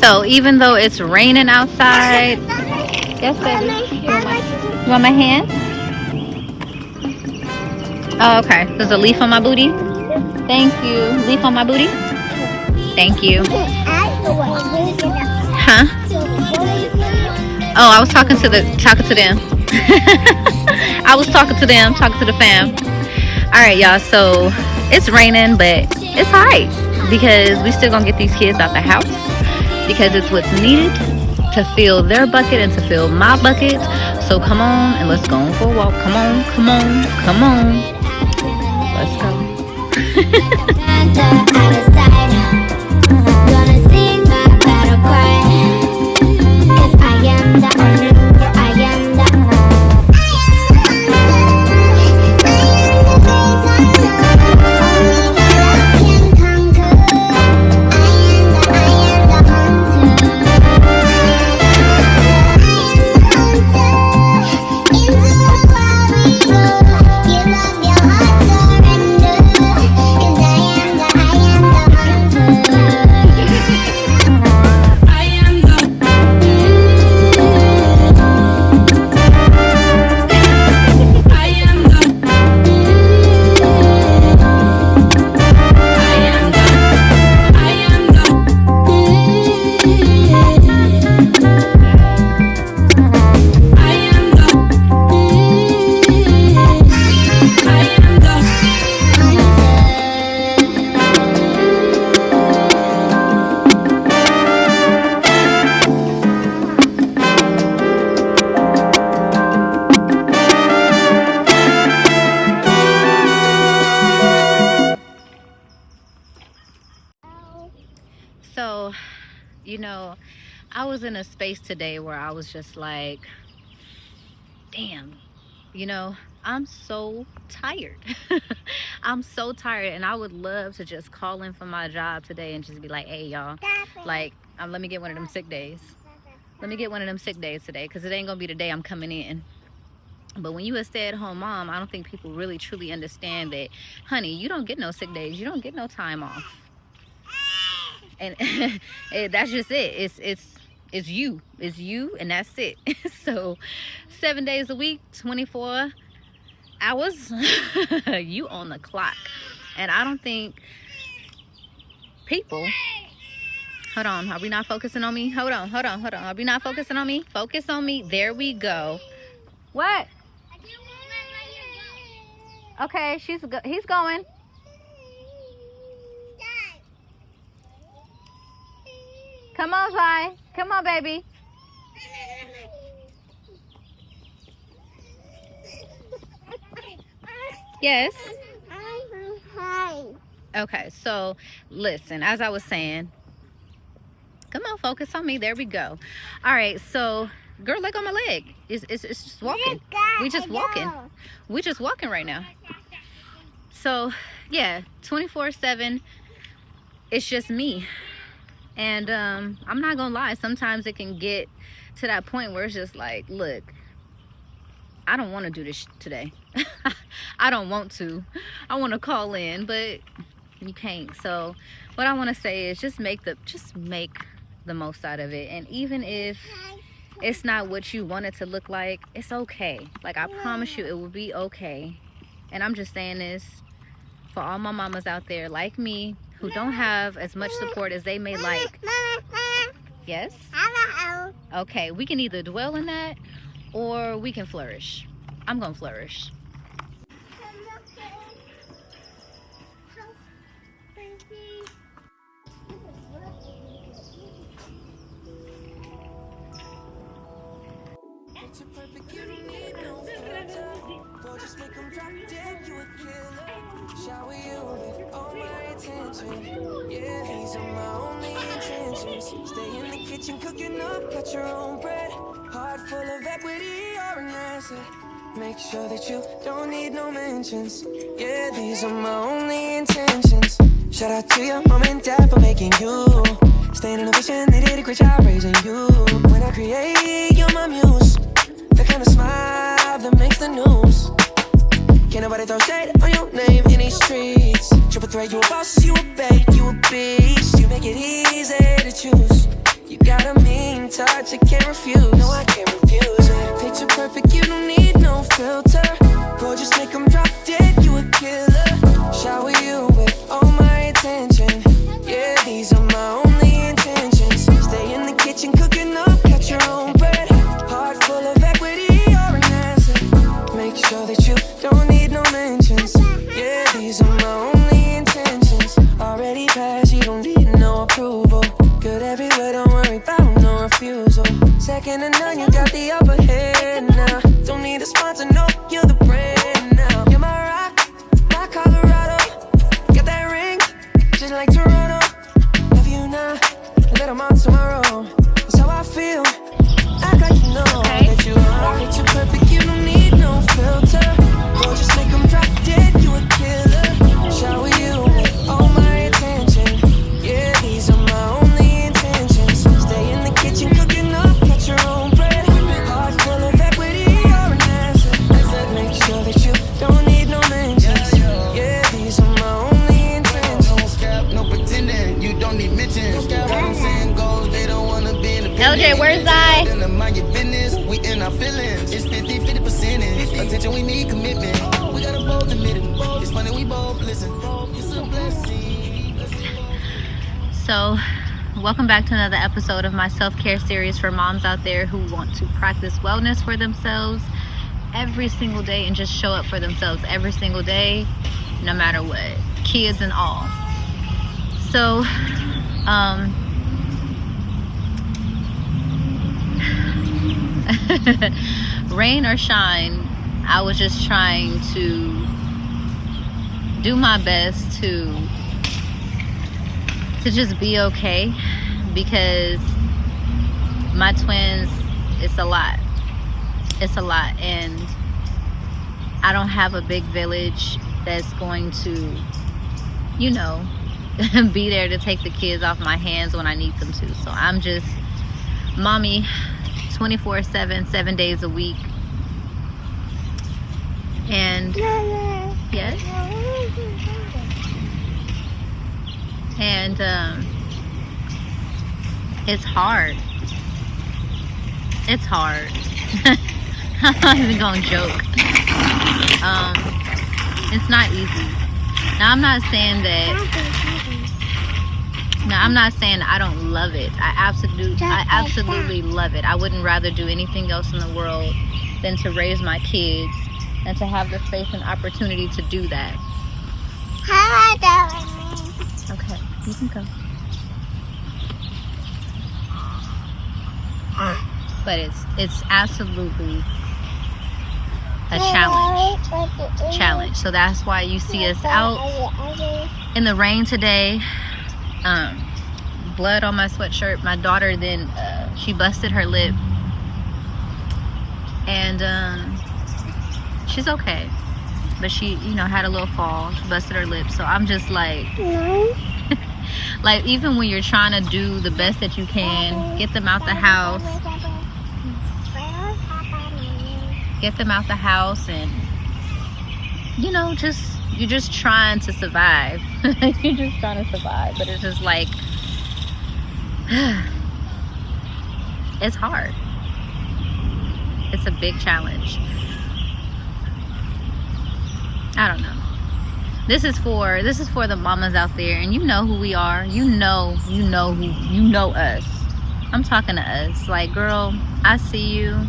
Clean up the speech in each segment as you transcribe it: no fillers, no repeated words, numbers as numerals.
So even though it's raining outside, yes, baby. You want my hand? Oh, okay. There's a leaf on my booty. Thank you. Leaf on my booty. Thank you. Huh? Oh, I was talking to them. I was talking to them, talking to the fam. All right, y'all. So it's raining, but it's alright because we still gonna get these kids out the house because it's what's needed to fill their bucket and to fill my bucket. So come on and let's go for a walk. Come on, come on, come on. Let's go. So, I was in a space today where I was just like, damn, I'm so tired. I'm so tired, and I would love to just call in from my job today and just be like, hey, y'all, like, let me get one of them sick days. Let me get one of them sick days today, because it ain't going to be the day I'm coming in. But when you a stay-at-home mom, I don't think people really truly understand that, honey, you don't get no sick days. You don't get no time off. And that's just it. It's you, and that's it. So 7 days a week, 24 hours, you on the clock. And I don't think people, hold on, are we not focusing on me? Hold on, are we not focusing on me? Focus on me. There we go. What? Okay, he's going. Come on, Zai. Come on, baby. Yes. Okay, so listen, as I was saying, come on, focus on me. There we go. All right, so girl, leg on my leg. It's just walking. We just walking right now. So yeah, 24/7. It's just me. And I'm not gonna lie, sometimes it can get to that point where it's just like, look, I don't want to do this today. I don't want to. I want to call in, but you can't. So what I want to say is just make the most out of it. And even if it's not what you want it to look like, it's okay. Like, I promise you it will be okay. And I'm just saying this for all my mamas out there like me who don't have as much support as they may like. Yes? Okay, we can either dwell in that or we can flourish. I'm gonna flourish. Just make them drop dead, you a killer. Shower you with all my attention. Yeah, these are my only intentions. Stay in the kitchen cooking up, cut your own bread. Heart full of equity, you're an asset. Make sure that you don't need no mentions. Yeah, these are my only intentions. Shout out to your mom and dad for making you. Staying in a vision, they did a great job raising you. When I create, you're my muse. The kind of smile that makes the news. Can't nobody throw shade on your name in these streets. Triple threat, you a boss, you a babe, you a beast. You make it easy to choose. You got a mean touch, I can't refuse. No, I can't refuse it. Picture perfect, you don't need no filter. Gorgeous, make them drop dead, you a killer. Shower you with all my attention. Yeah, these are my only intentions. Stay in the kitchen cooking up, catch your own bread. Heart full of equity, you're an asset. Make sure that you don't need no mentions. Yeah, these are my only intentions. Already passed, you don't need no approval. Good everywhere, don't worry about no refusal. Second to none, you got the upper hand now. Don't need a sponsor, no, you're the brand now. You're my rock, my Colorado. Got that ring, just like Toronto. Love you now, and then I'm on tomorrow. That's how I feel. Act like you know that you are. Picture perfect, you don't need no filter. Gorgeous, make them drop dead, you a killer. Shower you with all my attention. Yeah, these are my only intentions. Stay in the kitchen cooking up, catch your own bread. Heart full of equity, you're an asset. I said make sure that you don't need no mentions. Yeah, these are my only intentions. No cap, no pretending, you don't need mentions. What I'm saying goes, they don't wanna be in the LJ, where's I? Mind your business, we in our feelings. It's 50% attention, we need commitment. We gotta both admit it. It's funny, we both listen. It's a blessing. So, welcome back to another episode of my self-care series for moms out there who want to practice wellness for themselves every single day and just show up for themselves every single day, no matter what, kids and all. So, rain or shine, I was just trying to do my best to just be okay, because my twins, it's a lot, and I don't have a big village that's going to, you know, be there to take the kids off my hands when I need them to. So I'm just mommy 24/7, 7 days a week. And yes, and it's hard. I'm not even gonna joke. It's not easy. Now I'm not saying I don't love it. I absolutely love it. I wouldn't rather do anything else in the world than to raise my kids and to have the space and opportunity to do that. Okay, you can go. But it's absolutely a challenge. So that's why you see us out in the rain today. Blood on my sweatshirt. My daughter then she busted her lip, and she's okay, but she, you know, had a little fall. She busted her lip. So I'm just like like, even when you're trying to do the best that you can, get them out the house, and, you know, you're just trying to survive. You're just trying to survive, but it's just like it's hard. It's a big challenge. I don't know. This is for the mamas out there, and you know who we are. You know us. I'm talking to us. Like, girl, I see you.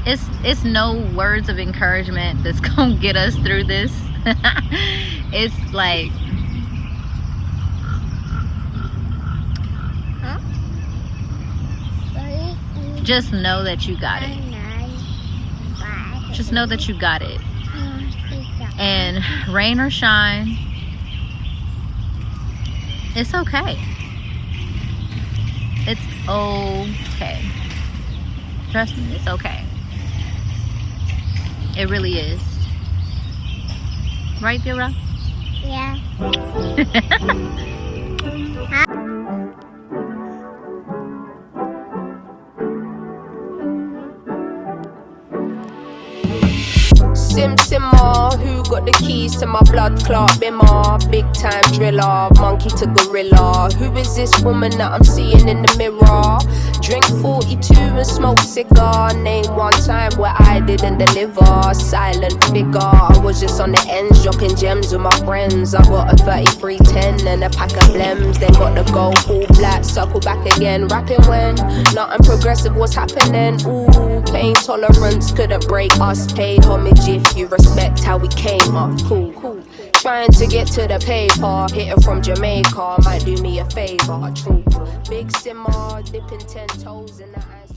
It's no words of encouragement that's gonna get us through this. It's like, just know that you got it. Just know that you got it. And rain or shine, it's okay. It's okay. Trust me, it's okay. It really is. Right, Dira? Yeah. Simmer, who got the keys to my blood clot bimmer? Big time driller, monkey to gorilla. Who is this woman that I'm seeing in the mirror? Drink 42 and smoke cigar. Name one time where I didn't deliver. Silent figure, I was just on the ends, dropping gems with my friends. I got a 3310 and a pack of blems. Then got the gold full black, circle back again. Rapping when nothing progressive was happening. Ooh, pain tolerance couldn't break us. Pay homage if you respect how we came up. Cool. Trying to get to the paper, hitting from Jamaica might do me a favor. True. Big simmer, dipping 10 toes in the ice.